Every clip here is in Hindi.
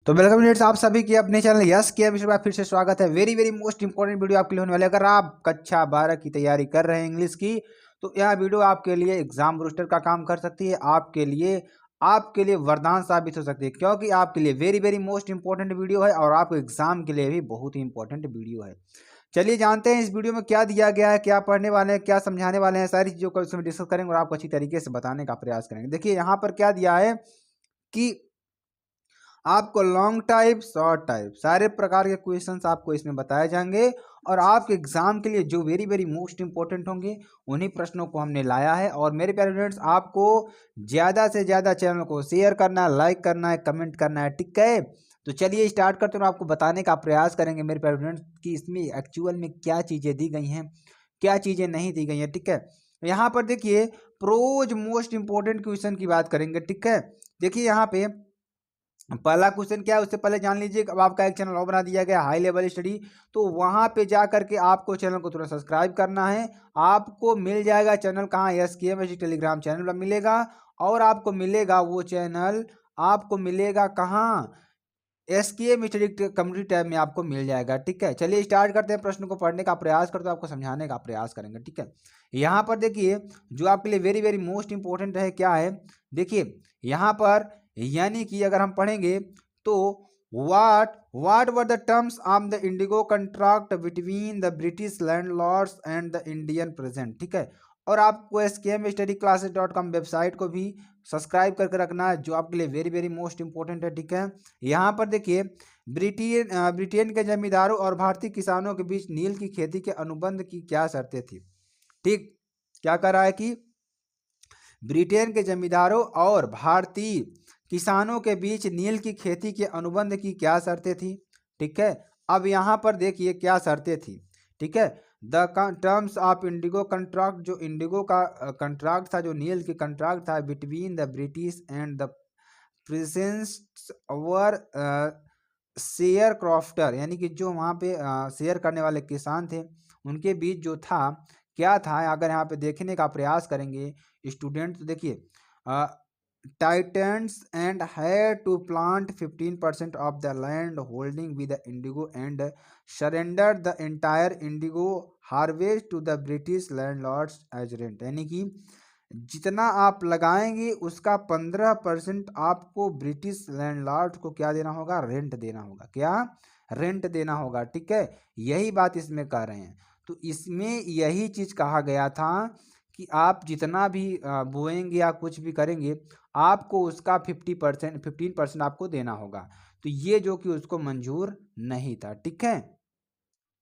तो वेलकम फ्रेंड्स, आप सभी की अपने चैनल यस के विषय में फिर से स्वागत है। Very very most important video आपके लिए होने वाले। अगर आप कक्षा 12 की तैयारी कर रहे हैं इंग्लिश की, तो यह वीडियो आपके लिए एग्जाम बूस्टर का काम कर सकती है। आपके लिए वरदान साबित हो सकती है, क्योंकि आपके लिए very very most important video है और आपको एग्जाम के लिए भी बहुत ही इंपॉर्टेंट वीडियो है। चलिए जानते हैं इस वीडियो में क्या दिया गया है, क्या पढ़ने वाले हैं, क्या समझाने वाले हैं। सारी चीजों को इसमें डिस्कस करेंगे और आपको अच्छी तरीके से बताने का प्रयास करेंगे। देखिए यहाँ पर क्या दिया है कि आपको लॉन्ग टाइप, शॉर्ट टाइप, सारे प्रकार के क्वेश्चंस आपको इसमें बताए जाएंगे और आपके एग्जाम के लिए जो वेरी वेरी मोस्ट इंपॉर्टेंट होंगे उन्हीं प्रश्नों को हमने लाया है। और मेरे प्यारे फ्रेंड्स, आपको ज़्यादा से ज़्यादा चैनल को शेयर करना है, लाइक करना है, कमेंट करना है, ठीक है। तो चलिए स्टार्ट करते हैं। आपको बताने का प्रयास करेंगे मेरे प्यारे फ्रेंड्स कि इसमें एक्चुअल में क्या चीज़ें दी गई हैं, क्या चीज़ें नहीं दी गई हैं, ठीक है। यहाँ पर देखिए प्रोज मोस्ट इंपॉर्टेंट क्वेश्चन की बात करेंगे, ठीक है। देखिए यहाँ पे पहला क्वेश्चन क्या है उससे पहले जान लीजिए। अब आपका एक चैनल और बना दिया गया हाई लेवल स्टडी, तो वहां पे जा करके आपको चैनल को तुरंत सब्सक्राइब करना है। आपको मिल जाएगा चैनल कहाँ, SKM टेलीग्राम चैनल पर मिलेगा। और आपको मिलेगा वो चैनल, आपको मिलेगा कहाँ, SKM स्टडी कम्युनिटी टैब में आपको मिल जाएगा, ठीक है। चलिए स्टार्ट करते हैं, प्रश्न को पढ़ने का प्रयास करते हैं, आपको समझाने का प्रयास करेंगे, ठीक है। यहाँ पर देखिए जो आपके लिए वेरी वेरी मोस्ट इंपॉर्टेंट है क्या है, देखिए यहाँ पर यानी कि अगर हम पढ़ेंगे तो what were the terms of the Indigo contract between the British landlords and the Indian present, ठीक है। और आपको skmstudyclasses.com वेबसाइट को भी सब्सक्राइब करके रखना है, जो आपके लिए वेरी वेरी मोस्ट इंपॉर्टेंट है, ठीक है। यहाँ पर देखिए ब्रिटेन के जमींदारों और भारतीय किसानों के बीच नील की खेती के अनुबंध की क्या शर्तें थी, ठीक। क्या कर रहा है कि ब्रिटेन के जमींदारों और भारतीय किसानों के बीच नील की खेती के अनुबंध की क्या शर्तें थी, ठीक है। अब यहाँ पर देखिए क्या शर्तें थी, ठीक है। The terms of Indigo contract, जो इंडिगो का कंट्रैक्ट था, जो नील की कंट्रैक्ट था between the British and the presence were share crofter, यानी कि जो वहाँ पे शेयर करने वाले किसान थे उनके बीच जो था क्या था। अगर यहाँ पे देखने का प्रयास करेंगे स्टूडेंट, तो देखिए titans and had to plant 15% of the land holding with the indigo and surrender the entire indigo harvest to the British landlords as rent, यानी कि जितना आप लगाएंगे उसका 15% आपको ब्रिटिश लैंडलॉर्ड को क्या देना होगा, रेंट देना होगा। क्या, रेंट देना होगा, ठीक है। यही बात इसमें कह रहे हैं। तो इसमें यही चीज कहा गया था कि आप जितना भी बोएंगे या कुछ भी करेंगे, आपको उसका 15% आपको देना होगा। तो ये जो कि उसको मंजूर नहीं था, ठीक है।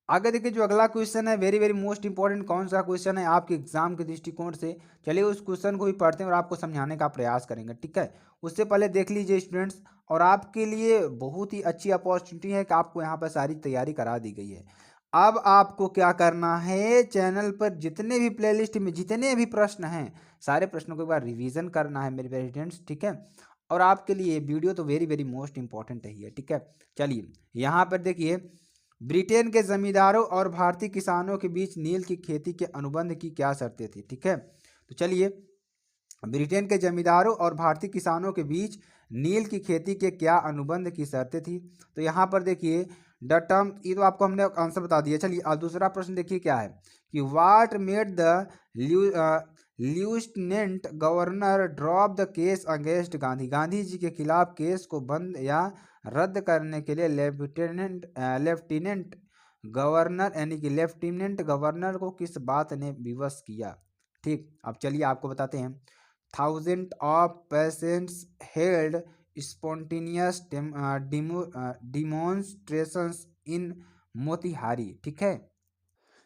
आगे देखिए जो अगला क्वेश्चन है वेरी वेरी मोस्ट इंपॉर्टेंट, कौन सा क्वेश्चन है आपके एग्जाम के दृष्टिकोण से। चलिए उस क्वेश्चन को भी पढ़ते हैं और आपको समझाने का प्रयास करेंगे, ठीक है। उससे पहले देख लीजिए स्टूडेंट्स, और आपके लिए बहुत ही अच्छी अपॉर्चुनिटी है कि आपको यहाँ पर सारी तैयारी करा दी गई है। अब आपको क्या करना है, चैनल पर जितने भी प्लेलिस्ट में जितने भी प्रश्न हैं, सारे प्रश्नों को एक बार रिवीजन करना है मेरे स्टूडेंट्स, ठीक है। और आपके लिए वीडियो तो वेरी वेरी मोस्ट इंपॉर्टेंट है, ठीक है। चलिए यहाँ पर देखिए ब्रिटेन के जमींदारों और भारतीय किसानों के बीच नील की खेती के अनुबंध की क्या शर्तें थी, ठीक है। तो चलिए ब्रिटेन के जमींदारों और भारतीय किसानों के बीच नील की खेती के क्या अनुबंध की शर्तें थी। तो यहाँ पर देखिए द टर्म, ये तो आपको हमने आंसर बता दिया। चलिए अब दूसरा प्रश्न देखिए क्या है कि what made the lieutenant governor drop the case against Gandhi, Gandhi ji के खिलाफ केस को बंद या रद्द करने के लिए लेफ्टिनेंट गवर्नर यानी कि लेफ्टिनेंट गवर्नर को किस बात ने विवश किया, ठीक। अब चलिए आपको बताते हैं। Thousand of patients held spontaneous demonstrations in Motihari, ठीक है।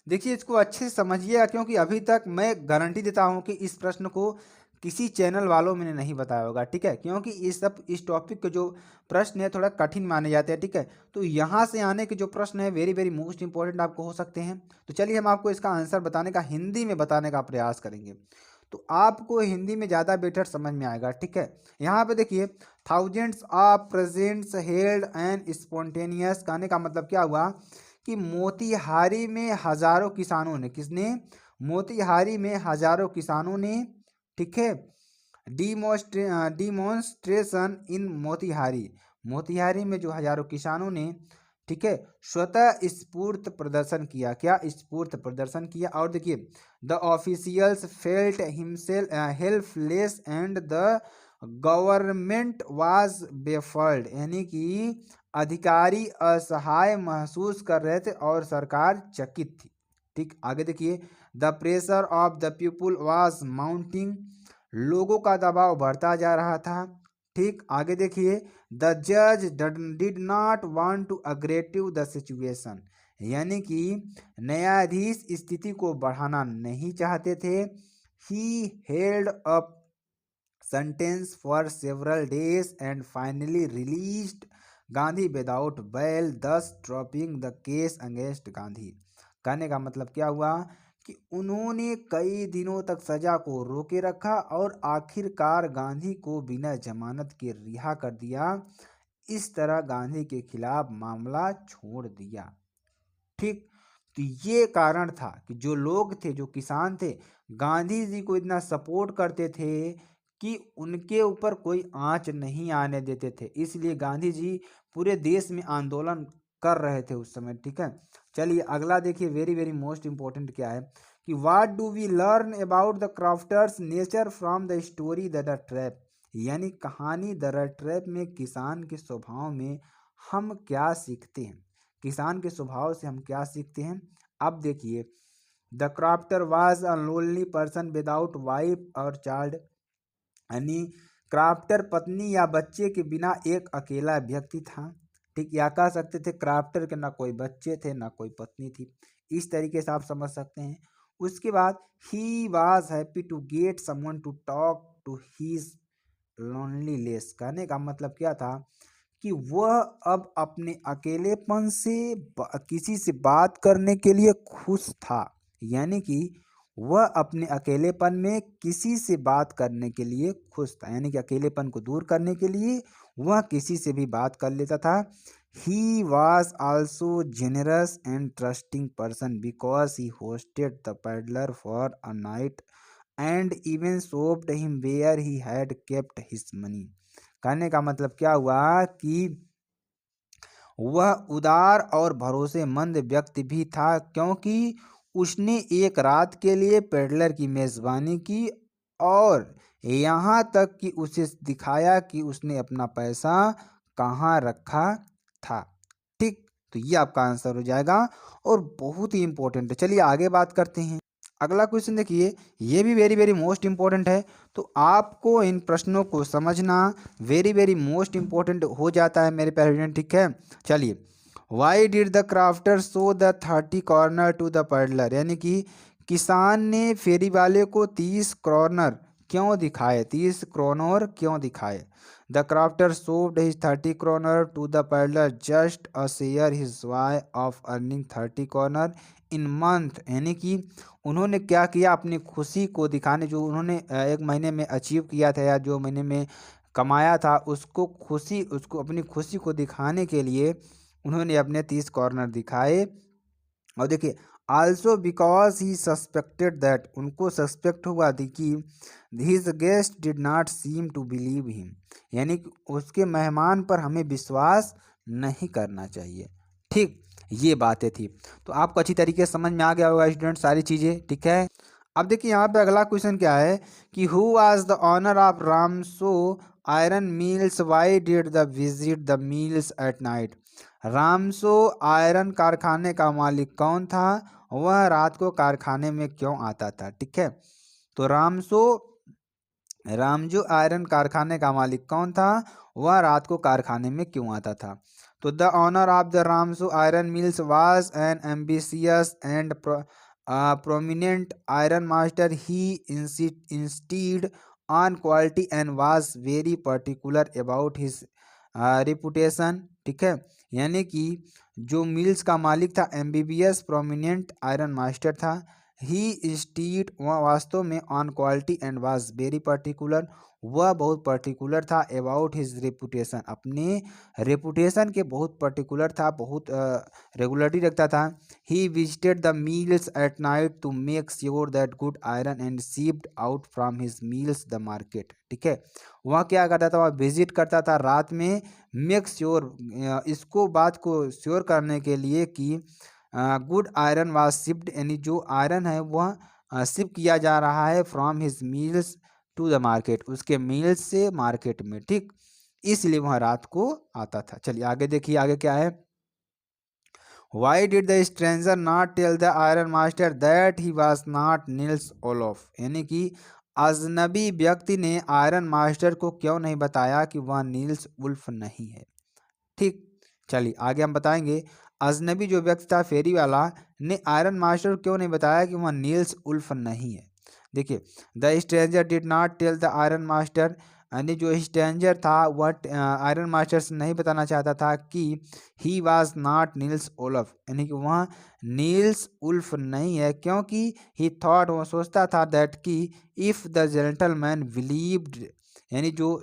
देखिए इसको अच्छे से समझिएगा, क्योंकि अभी तक मैं गारंटी देता हूं कि इस प्रश्न को किसी चैनल वालों में नहीं बताया होगा, ठीक है। क्योंकि इस टॉपिक के जो प्रश्न है थोड़ा कठिन माने जाते हैं, ठीक है। तो यहाँ से आने के जो प्रश्न है वेरी वेरी मोस्ट इंपॉर्टेंट आपको हो सकते हैं। तो चलिए हम आपको इसका आंसर बताने का, हिंदी में बताने का प्रयास करेंगे, तो आपको हिंदी में ज़्यादा बेटर समझ में आएगा, ठीक है। यहाँ पे देखिए thousands of presents held and spontaneous, कहने का मतलब क्या हुआ कि मोतिहारी में हजारों किसानों ने, किसने, मोतिहारी में हजारों किसानों ने, ठीक है, डिमॉन्स्ट्रेशन इन मोतिहारी, मोतिहारी में जो हजारों किसानों ने, ठीक है, स्वतः स्फूर्त प्रदर्शन किया, क्या स्फूर्त प्रदर्शन किया। और देखिए, the officials felt himself helpless and the government was baffled, यानी कि अधिकारी असहाय महसूस कर रहे थे और सरकार चकित थी। ठीक, आगे देखिए, the pressure of the people was mounting, लोगों का दबाव बढ़ता जा रहा था। ठीक, आगे देखिए, द जज did not want to aggravate the situation, यानी कि न्यायाधीश स्थिति को बढ़ाना नहीं चाहते थे। He held up sentence for several days and finally released Gandhi without bail, thus dropping the case against Gandhi. कहने का मतलब क्या हुआ कि उन्होंने कई दिनों तक सजा को रोके रखा और आखिरकार गांधी को बिना जमानत के रिहा कर दिया। इस तरह गांधी के खिलाफ मामला छोड़ दिया। ठीक, तो ये कारण था कि जो लोग थे, जो किसान थे, गांधी जी को इतना सपोर्ट करते थे कि उनके ऊपर कोई आंच नहीं आने देते थे। इसलिए गांधी जी पूरे देश में आंदोलन कर रहे थे उस समय। ठीक है, चलिए अगला देखिए, वेरी वेरी मोस्ट इंपॉर्टेंट क्या है कि what do we learn about the crofter's nature from the story the trap, यानी कहानी द ट्रैप में किसान के स्वभाव में हम क्या सीखते हैं, किसान के स्वभाव से हम क्या सीखते हैं। अब देखिए, the crafter was a lonely person without wife और चाइल्ड, यानी क्राफ्टर पत्नी या बच्चे के बिना एक अकेला व्यक्ति था। ठीक, या कह सकते थे क्राफ्टर के ना कोई बच्चे थे ना कोई पत्नी थी, इस तरीके से आप समझ सकते हैं। उसके बाद he was happy to get someone to talk to his loneliness, कहने का मतलब क्या था कि वह अब अपने अकेलेपन से किसी से बात करने के लिए खुश था, यानी कि वह अपने अकेलेपन में किसी से बात करने के लिए खुश था, यानी कि अकेलेपन को दूर करने के लिए वह किसी से भी बात कर लेता था। He was also generous and trusting person because he hosted the peddler for a night and even showed him where he had kept his money. कहने का मतलब क्या हुआ कि वह उदार और भरोसेमंद व्यक्ति भी था, क्योंकि उसने एक रात के लिए पेडलर की मेजबानी की और यहाँ तक कि उसे दिखाया कि उसने अपना पैसा कहाँ रखा था। ठीक, तो ये आपका आंसर हो जाएगा और बहुत ही इंपॉर्टेंट है। चलिए आगे बात करते हैं। अगला क्वेश्चन देखिए, ये भी वेरी वेरी मोस्ट इंपॉर्टेंट है, तो आपको इन प्रश्नों को समझना वेरी वेरी मोस्ट इंपॉर्टेंट हो जाता है मेरे प्यारे स्टूडेंट। ठीक है, चलिए, why did the crofter show the 30 corner to the peddler, यानी कि किसान ने फेरी वाले को 30 कॉर्नर क्यों दिखाए, 30 कॉर्नर क्यों दिखाए। The crofter showed his 30 corner to the peddler just a share his why of earning 30 kroner in month, यानी कि उन्होंने क्या किया, अपनी खुशी को दिखाने, जो उन्होंने एक महीने में अचीव किया था या जो महीने में कमाया था, उसको अपनी खुशी को दिखाने के लिए उन्होंने अपने 30 कॉर्नर दिखाए। और देखिए, also because he suspected that, उनको सस्पेक्ट हुआ थी कि his guest did not seem to believe him, यानी कि उसके मेहमान पर हमें विश्वास नहीं करना चाहिए। ठीक, ये बातें थी, तो आपको अच्छी तरीके से समझ में आ गया होगा स्टूडेंट सारी चीज़ें। ठीक है, अब देखिए यहाँ पे अगला क्वेश्चन क्या है कि who was the owner of Ramsjo iron mills, why did the visit the mills at night. Ramsjo iron कारखाने का मालिक कौन था, वह रात को कारखाने में क्यों आता था। ठीक है, तो रामजो आयरन कारखाने का मालिक कौन था, वह रात को कारखाने में क्यों आता था। तो the owner of the Ramsjo iron mills was an ambitious and prominent iron master. He insisted on quality and was very particular about his reputation. ठीक है, यानी कि जो मिल्स का मालिक था एम्बिबियस प्रोमिनेंट आयरन मास्टर था। ही स्टीड, वह वास्तव में on quality and was very particular, वह बहुत पर्टिकुलर था अबाउट हिज रेपुटेशन, अपने रेपुटेशन के बहुत पर्टिकुलर था, बहुत रेगुलरिटी रखता था। He visited the mills at night to make sure that good iron and shipped out from his mills the market. ठीक है, वह क्या करता था, वह विजिट करता था रात में मेक श्योर, इसको बात को श्योर करने के लिए कि गुड आयरन वाज शिप्ड, यानी जो आयरन है वह शिप किया जा रहा है from his mills to the market, उसके मील्स से मार्केट में, ठीक, इसलिए वह रात को आता था। चलिए आगे देखिए, आगे क्या है। Why did the stranger not tell the iron master that he was not Nils Olof, यानी कि अजनबी व्यक्ति ने आयरन मास्टर को क्यों नहीं बताया कि वह नील्स उल्फ नहीं है, ठीक। चलिए आगे हम बताएंगे, अजनबी जो व्यक्ति था फेरी वाला ने आयरन मास्टर को क्यों नहीं बताया कि वह नील्स उल्फ नहीं है। देखिए, the stranger did not tell the iron master, यानी जो स्ट्रेंजर था वह आयरन मास्टर से नहीं बताना चाहता था कि ही वाज नॉट नील्स ओल्फ, यानी कि वह नील्स उल्फ नहीं है, क्योंकि ही थॉट, वह सोचता था दैट कि इफ़ द जेंटलमैन बिलीव्ड, यानी जो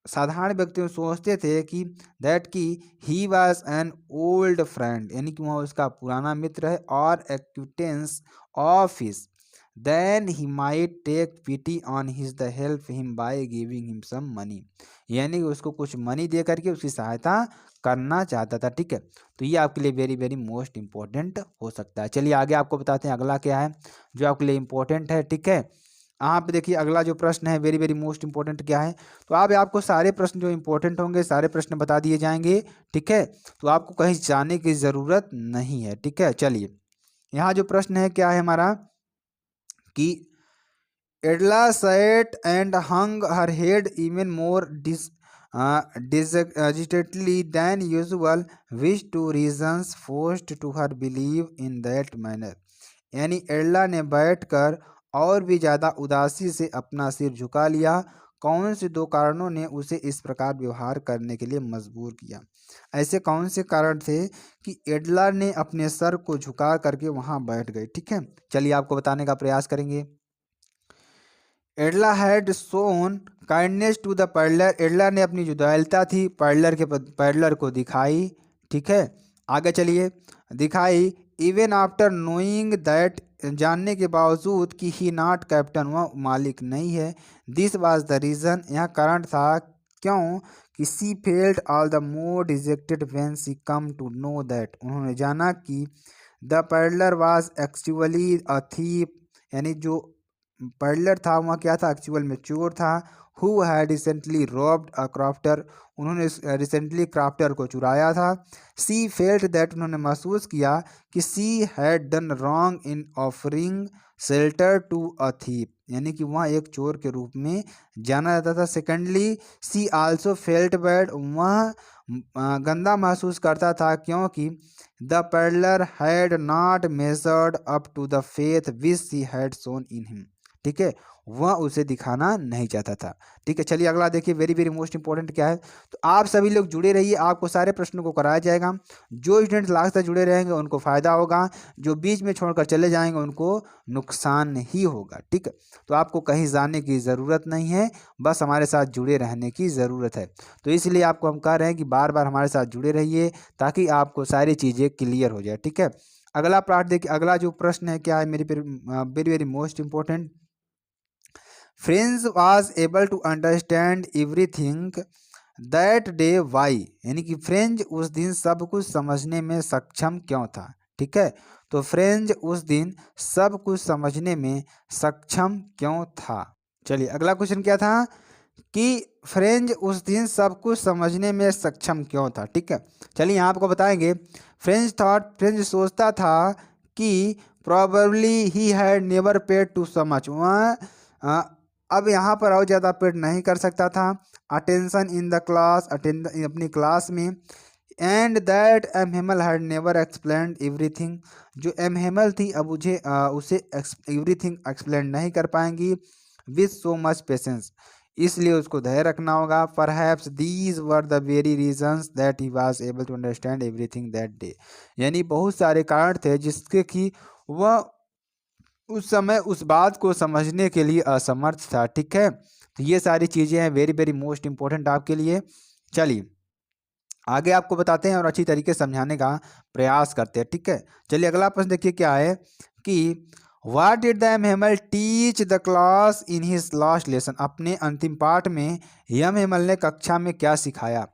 साधारण व्यक्ति सोचते थे कि दैट कि he was an old friend, यानी कि वह उसका पुराना मित्र है, और acquaintance of his, then he might take pity on his the help him by giving him some money, यानी कि उसको कुछ मनी दे करके उसकी सहायता करना चाहता था, ठीक है। तो ये आपके लिए वेरी वेरी मोस्ट इंपॉर्टेंट हो सकता है। चलिए आगे आपको बताते हैं अगला क्या है जो आपके लिए इंपॉर्टेंट है, ठीक है। यहाँ पे देखिए अगला जो प्रश्न है वेरी वेरी मोस्ट इंपॉर्टेंट क्या है, तो आपको सारे प्रश्न जो इंपॉर्टेंट होंगे सारे प्रश्न बता दिए जाएंगे, ठीक है। तो आपको कहीं जाने की ज़रूरत नहीं है, ठीक है। चलिए यहाँ जो प्रश्न है क्या है हमारा कि Edla sat and hung her head even more dejectedly than usual which two reasons forced to her believe in that manner, यानी एडला ने बैठकर और भी ज़्यादा उदासी से अपना सिर झुका लिया, कौन से दो कारणों ने उसे इस प्रकार व्यवहार करने के लिए मजबूर किया। ऐसे कौन से कारण थे कि एडला ने अपने सर को झुका करके वहाँ बैठ गए, ठीक है। चलिए आपको बताने का प्रयास करेंगे। Edla had shown kindness to the peddler, Edla ने अपनी जो दयालुता थी पैडलर को दिखाई, ठीक है। आगे चलिए, दिखाई इवन आफ्टर नोइंग दैट, जानने के बावजूद कि ही नॉट कैप्टन, वह मालिक नहीं है। दिस वाज द रीज़न, यह कारण था क्यों कि she felt all the more dejected when she come to know that, उन्होंने जाना कि the peddler was actually a thief, यानी जो पैडलर था वह क्या था, एक्चुअल में चोर था। Who had recently robbed a crafter, उन्होंने रिसेंटली क्राफ्टर को चुराया था। सी फेल्ट दैट, उन्होंने महसूस किया कि she had done wrong in offering shelter to a thief, यानी कि वह एक चोर के रूप में जाना जाता था। Secondly she also felt bad, वह गंदा महसूस करता था क्योंकि the peddler had not measured up to the faith which she had shown in him, ठीक है, वह उसे दिखाना नहीं चाहता था, ठीक है। चलिए अगला देखिए, वेरी वेरी मोस्ट इंपॉर्टेंट क्या है। तो आप सभी लोग जुड़े रहिए, आपको सारे प्रश्नों को कराया जाएगा। जो स्टूडेंट लास्ट तक जुड़े रहेंगे उनको फ़ायदा होगा, जो बीच में छोड़कर चले जाएंगे उनको नुकसान ही होगा, ठीक है। तो आपको कहीं जाने की ज़रूरत नहीं है, बस हमारे साथ जुड़े रहने की ज़रूरत है। तो इसलिए आपको हम कह रहे हैं कि बार बार हमारे साथ जुड़े रहिए ताकि आपको सारी चीज़ें क्लियर हो जाए, ठीक है। अगला पार्ट देखिए, अगला जो प्रश्न है क्या है मेरी very very most important, French was able to understand everything that day why, यानी कि फ्रेंच उस दिन सब कुछ समझने में सक्षम क्यों था, ठीक है। तो फ्रेंच उस दिन सब कुछ समझने में सक्षम क्यों था। चलिए अगला क्वेश्चन क्या था कि फ्रेंच उस दिन सब कुछ समझने में सक्षम क्यों था, ठीक है। चलिए यहाँ आपको बताएंगे, फ्रेंच सोचता था कि probably he had never paid to so much, वह अब यहाँ पर और ज़्यादा पेड नहीं कर सकता था अटेंशन इन द क्लास, अपनी क्लास में, and that M Hamel had never explain everything, जो एम हेमल थी अब उसे एवरीथिंग एक्सप्लेन नहीं कर पाएंगी विथ सो मच पेशेंस, इसलिए उसको धैर्य रखना होगा। Perhaps these were the very reasons that he was able to understand everything that day, यानी बहुत सारे कारण थे जिसके कि वह उस समय उस बात को समझने के लिए असमर्थ था, ठीक है। तो ये सारी चीज़ें हैं वेरी वेरी मोस्ट इंपॉर्टेंट आपके लिए। चलिए आगे आपको बताते हैं और अच्छी तरीके से समझाने का प्रयास करते हैं, ठीक है। चलिए अगला प्रश्न देखिए क्या है कि what did the M Hamel teach the class in his last lesson, अपने अंतिम पाठ में यम हेमल ने कक्षा में क्या सिखाया।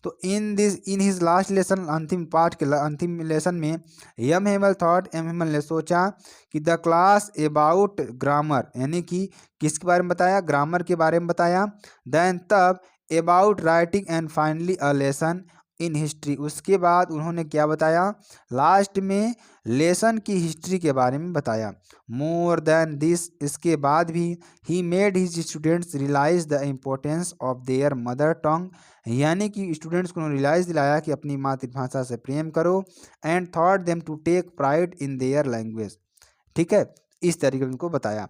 तो इन हिज लास्ट लेसन, अंतिम पाठ के अंतिम लेसन में M Hemal thought, M Hemal ने सोचा कि द क्लास अबाउट ग्रामर, यानी कि किसके बारे में बताया, ग्रामर के बारे में बताया। देन तब about writing and finally a lesson in history, उसके बाद उन्होंने क्या बताया, लास्ट में लेसन की हिस्ट्री के बारे में बताया। मोर देन दिस, इसके बाद भी he made his students realize the importance of their mother tongue, यानी कि स्टूडेंट्स को रियलाइज दिलाया कि अपनी मातृभाषा से प्रेम करो। And thought them to take pride in their language, ठीक है, इस तरीके से उनको बताया।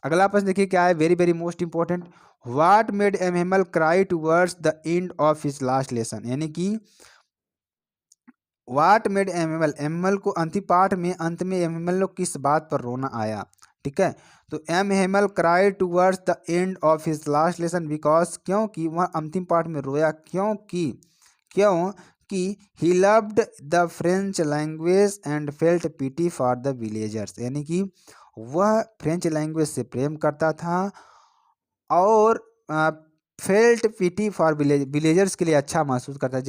अगला प्रश्न देखिए क्या है, very very most important. What made M Hamel cry towards the end of his last lesson, यानी कि व्हाट मेड एम हेमल को अंतिम पाठ में अंत में एम हेमल को किस बात पर रोना आया, ठीक है। तो M Hamel cry towards the end of his last lesson because, क्योंकि वह अंतिम पाठ में रोया क्योंकि he loved the French language and felt pity for the villagers, यानी कि वह फ्रेंच लैंग्वेज से प्रेम करता था और फेल्ट पिटी फॉर विलेजर्स के लिए अच्छा महसूस करता,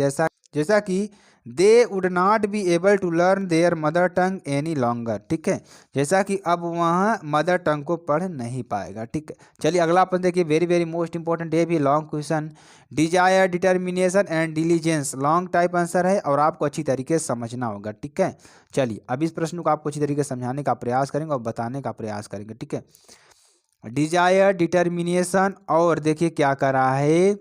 जैसा कि they would not be able to learn their mother tongue any longer, ठीक है, जैसा कि अब वहाँ मदर टंग को पढ़ नहीं पाएगा, ठीक है। चलिए अगला अपन देखिए, वेरी वेरी मोस्ट इंपॉर्टेंट, ये भी long question. Desire, determination and diligence, long type answer है और आपको अच्छी तरीके से समझना होगा, ठीक है। चलिए अब इस प्रश्न को आपको अच्छी तरीके से समझाने का प्रयास करेंगे और बताने का प्रयास करेंगे, ठीक है। डिजायर, डिटर्मिनेशन और देखिए क्या कर रहा है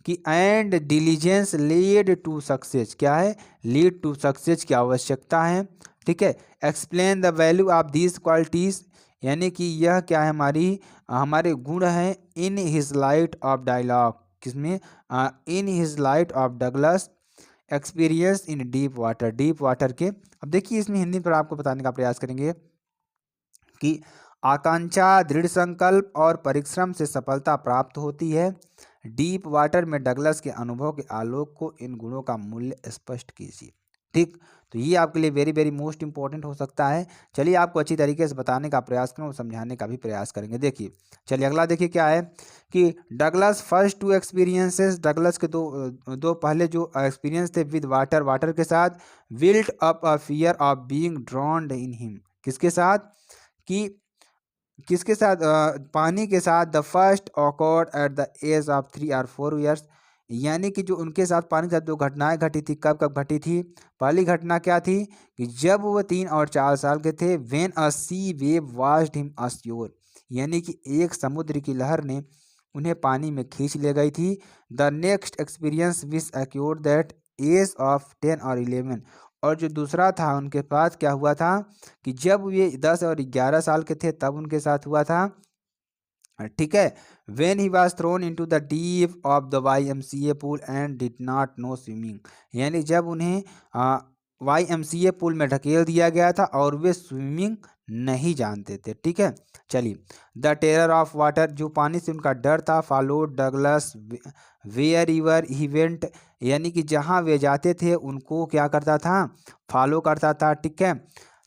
कि and diligence lead to success, क्या है, लीड टू सक्सेस की आवश्यकता है, ठीक है। Explain the value of these qualities, यानी कि यह क्या है, हमारे गुण हैं in his light of dialogue, किसमें, in his light of Douglas experience in deep water के। अब देखिए इसमें हिंदी पर आपको बताने का प्रयास करेंगे कि आकांक्षा, दृढ़ संकल्प और परिश्रम से सफलता प्राप्त होती है। डीप वाटर में डगलस के अनुभव के आलोक को इन गुणों का मूल्य स्पष्ट कीजिए, ठीक। तो ये आपके लिए वेरी वेरी मोस्ट इंपॉर्टेंट हो सकता है। चलिए आपको अच्छी तरीके से बताने का प्रयास करें और समझाने का भी प्रयास करेंगे। देखिए चलिए अगला देखिए क्या है कि Douglas first two experiences, Douglas के दो पहले जो एक्सपीरियंस थे विद वाटर के साथ, built up a fear of being drowned in him, किसके साथ, कि किसके साथ, पानी के साथ। The first occurred at the age of 3 और 4 ईयर्स, यानी कि जो उनके साथ पानी के साथ जो घटनाएं घटी थी, कब कब घटी थी। पहली घटना क्या थी कि जब वो 3 और 4 साल के थे। When a sea wave washed him ashore, यानी कि एक समुद्र की लहर ने उन्हें पानी में खींच ले गई थी। The next experience which occurred that age of 10 और 11, और जो दूसरा था उनके पास क्या हुआ था कि जब ये 10 और 11 साल के थे तब उनके साथ हुआ था, ठीक है। When he was thrown into the deep of the YMCA pool and did not know swimming, यानी जब उन्हें YMCA पूल में ढकेल दिया गया था और वे स्विमिंग नहीं जानते थे, ठीक है। चलिए द टेरर ऑफ वाटर, जो पानी से उनका डर था। Followed Douglas wherever he went, यानी कि जहाँ वे जाते थे उनको क्या करता था, फॉलो करता था, ठीक है।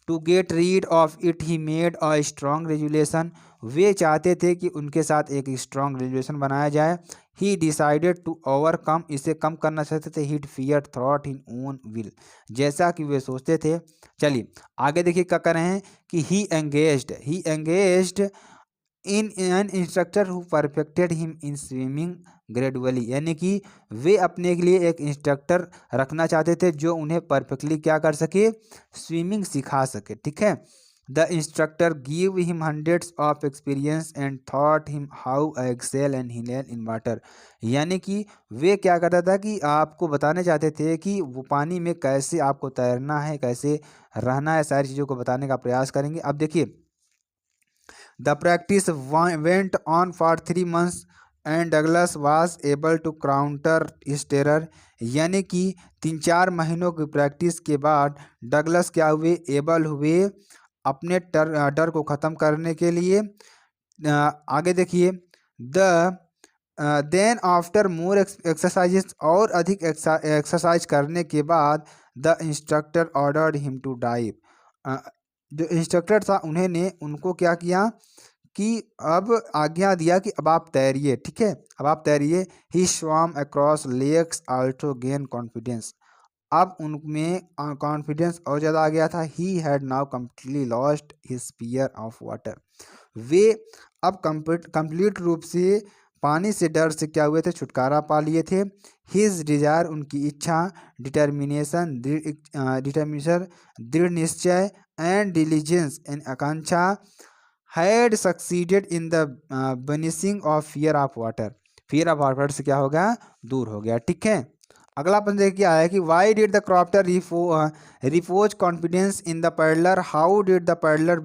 To get rid of it he made a strong resolution, वे चाहते थे कि उनके साथ एक स्ट्रॉन्ग रेजुलेशन बनाया जाए। ही डिसाइडेड टू ओवरकम, इसे कम करना चाहते थे। He fear thought in own will, जैसा कि वे सोचते थे। चलिए आगे देखिए क्या कर रहे हैं कि he engaged in an instructor who perfected him in swimming gradually, यानी कि वे अपने के लिए एक इंस्ट्रक्टर रखना चाहते थे जो उन्हें परफेक्टली क्या कर सके, स्विमिंग सिखा सके, ठीक है। The instructor give him hundreds of experience and thought him how excel and हिलेन इन वाटर, यानी कि वे क्या करता था कि आपको बताने चाहते थे कि वो पानी में कैसे आपको तैरना है, कैसे रहना है, सारी चीज़ों को बताने का प्रयास करेंगे। अब देखिए the practice went on for 3 months and Douglas was able to counter his terror, यानी कि 3-4 महीनों की प्रैक्टिस के बाद डगलस क्या हुए, एबल हुए अपने डर को ख़त्म करने के लिए। आगे देखिए the then after more exercises, और अधिक एक्सरसाइज करने के बाद the instructor ordered him to dive, जो इंस्ट्रक्टर था उन्होंने उनको क्या किया कि अब आज्ञा दिया कि अब आप तैरिए, ठीक है, अब आप तैरिए। He swam across lakes also gain confidence, अब उनमें कॉन्फिडेंस और ज़्यादा आ गया था। He had now completely lost his fear of water, वे अब कंप्लीट रूप से पानी से डर से क्या हुए थे, छुटकारा पा लिए थे। हिज डिजायर, उनकी इच्छा, डिटर्मिनेशन, दृढ़ निश्चय, एंड डिलीजेंस, एंड आकांक्षा, had succeeded in the banishing of fear of water, fear of water से क्या हो गया, दूर हो गया, ठीक है। अगला प्रश्न देखिए क्या है कि why did the cropper repose confidence in the peddler, how did the peddler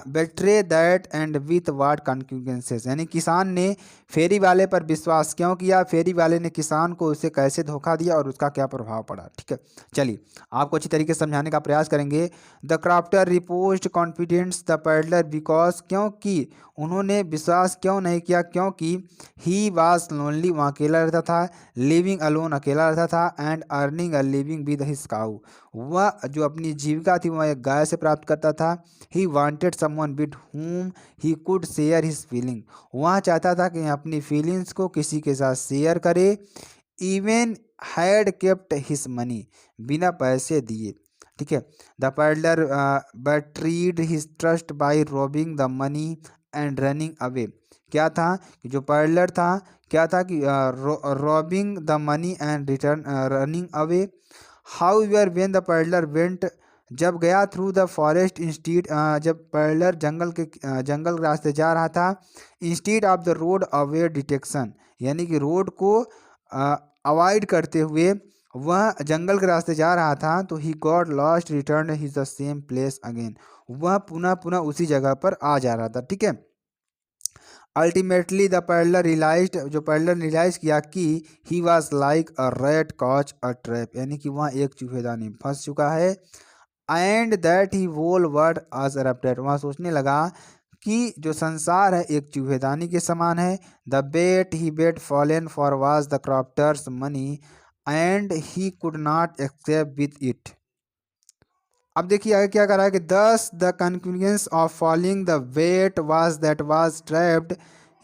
betray that and with what consequences, यानी किसान ने फेरी वाले पर विश्वास क्यों किया, फेरी वाले ने किसान को उसे कैसे धोखा दिया और उसका क्या प्रभाव पड़ा, ठीक है। चलिए आपको अच्छी तरीके से समझाने का प्रयास करेंगे। The cropper repose confidence the peddler because, क्योंकि उन्होंने विश्वास क्यों नहीं किया, क्योंकि ही वाज लोनली, वहाँ अकेला रहता था, लिविंग अलोन, अकेला रहता था, and earning a living with his cow, वह जो अपनी जीविका थी वह एक गाय से प्राप्त करता था। He wanted someone with whom he could share his feeling, वह चाहता था कि अपनी फीलिंग्स को किसी के साथ शेयर करे। Even had kept his money, बिना पैसे दिए, ठीक है। The peddler betrayed his trust by robbing the money and running away, क्या था कि जो पैडलर था क्या था कि robbing the money and return running away. How your when the peddler went, जब गया थ्रू द फॉरेस्ट इंस्टीड, जब पैडलर जंगल रास्ते जा रहा था, instead of the road away detection, यानी कि रोड को अवॉइड करते हुए वह जंगल के रास्ते जा रहा था, तो he got lost return his the same place again, वह पुनः पुनः उसी जगह पर आ जा रहा था, ठीक है। अल्टीमेटली द पैडलर रियलाइज्ड, जो पैडलर रियलाइज किया कि he was like a rat caught a trap, यानी कि वह एक चूहेदानी में फंस चुका है। And that he whole world as erupted, वहाँ सोचने लगा कि जो संसार है एक चूहेदानी के समान है। The bait he bait fallen for was the cropper's money and he could not accept with it. अब देखिए आगे क्या करा है कि thus the conclusions of falling the bait was that was trapped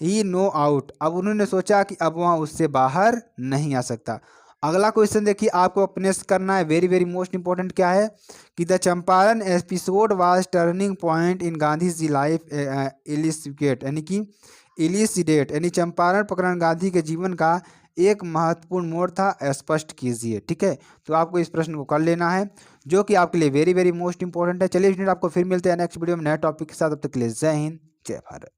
he know out, अब उन्होंने सोचा कि अब वहाँ उससे बाहर नहीं आ सकता। अगला क्वेश्चन देखिए आपको अपने से करना है, वेरी वेरी मोस्ट इंपॉर्टेंट क्या है कि the Champaran episode was turning point in Gandhi ji life elucidate, यानी कि इलिसिडेट, यानी चंपारण प्रकरण गांधी के जीवन का एक महत्वपूर्ण मोड़ था, स्पष्ट कीजिए, ठीक है। तो आपको इस प्रश्न को कर लेना है जो कि आपके लिए वेरी वेरी मोस्ट इंपॉर्टेंट है। चलिए स्टूडेंट आपको फिर मिलते हैं नेक्स्ट वीडियो में नए टॉपिक के साथ, तब तक के लिए जय हिंद जय भारत।